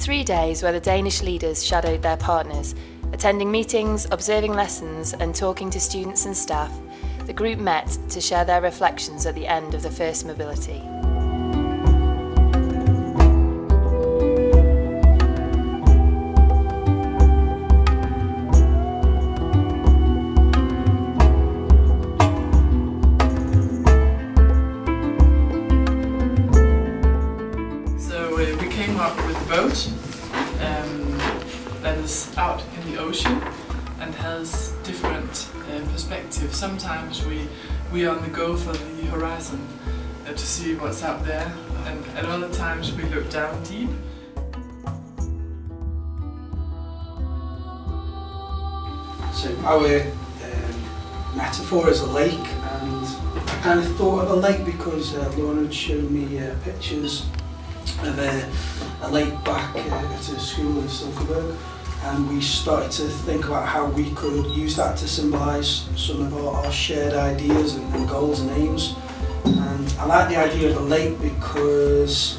3 days where the Danish leaders shadowed their partners, attending meetings, observing lessons and talking to students and staff, the group met to share their reflections at the end of the first mobility. We came up with a boat that is out in the ocean and has different perspectives. Sometimes we are on the go for the horizon to see what's out there, and at other times we look down deep. So our metaphor is a lake, and I kind of thought of a lake because Lorna had shown me pictures of a lake back at a school in Silkeborg, and we started to think about how we could use that to symbolise some of our shared ideas and goals and aims. And I like the idea of a lake because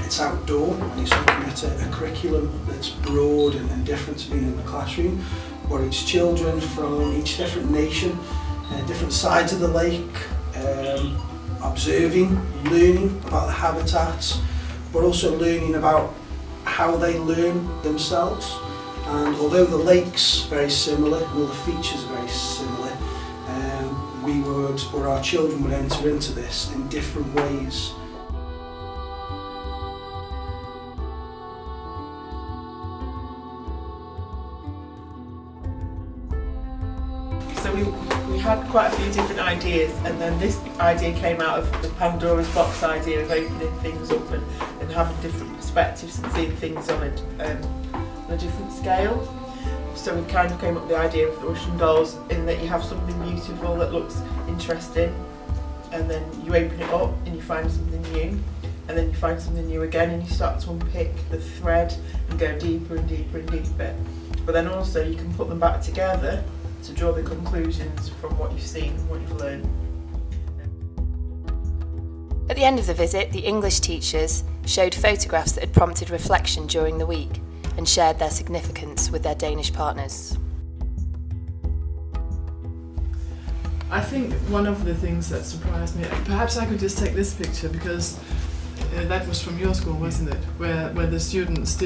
it's outdoor and it's looking at a curriculum that's broad and different to being in the classroom, but it's children from each different nation, different sides of the lake, observing, learning about the habitats, but also learning about how they learn themselves. And although the lake's very similar, and all the features are very similar, our children would enter into this in different ways. So we had quite a few different ideas, and then this idea came out of the Pandora's box idea of opening things up and having different perspectives and seeing things on a different scale. So we kind of came up with the idea of the Russian dolls, in that you have something beautiful that looks interesting, and then you open it up and you find something new, and then you find something new again, and you start to unpick the thread and go deeper and deeper and deeper. But then also you can put them back together to draw the conclusions from what you've seen and what you've learned. At the end of the visit, the English teachers showed photographs that had prompted reflection during the week and shared their significance with their Danish partners. I think one of the things that surprised me, perhaps I could just take this picture because that was from your school, wasn't it? Where the students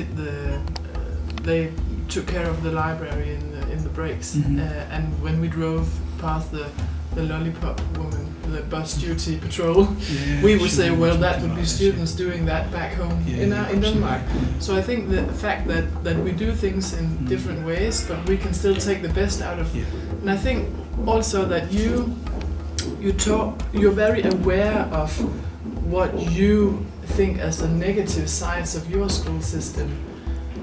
they took care of the library in the breaks, and when we drove past the lollipop woman, the bus duty patrol, we would say, well, that would be students doing that back home in Denmark. So I think the fact that we do things in different ways, but we can still take the best out of it. And I think also that you're very aware of what you think as the negative sides of your school system.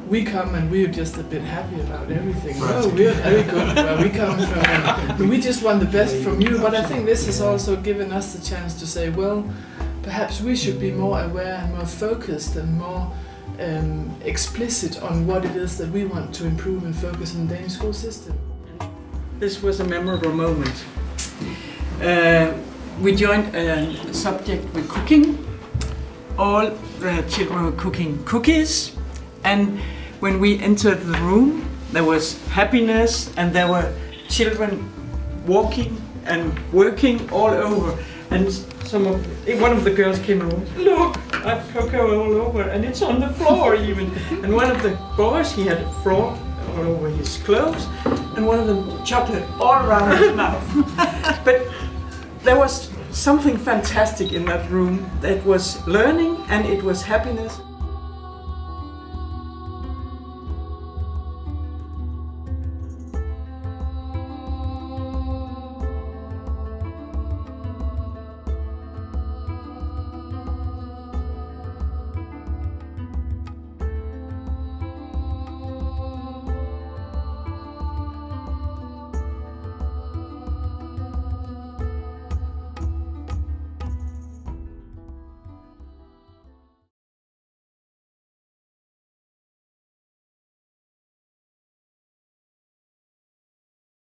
We come and we're just a bit happy about everything. Oh, we're very good where we come from, and we just want the best from you. But I think this has also given us the chance to say, well, perhaps we should be more aware and more focused and more explicit on what it is that we want to improve and focus on the Danish school system. This was a memorable moment. We joined a subject with cooking. All the children were cooking cookies, and when we entered the room, there was happiness, and there were children walking and working all over. And one of the girls came over, look, I've cocoa all over, and it's on the floor even. And one of the boys, he had flour all over his clothes, and one of them chocolate all around his mouth. But there was something fantastic in that room. That was learning, and it was happiness.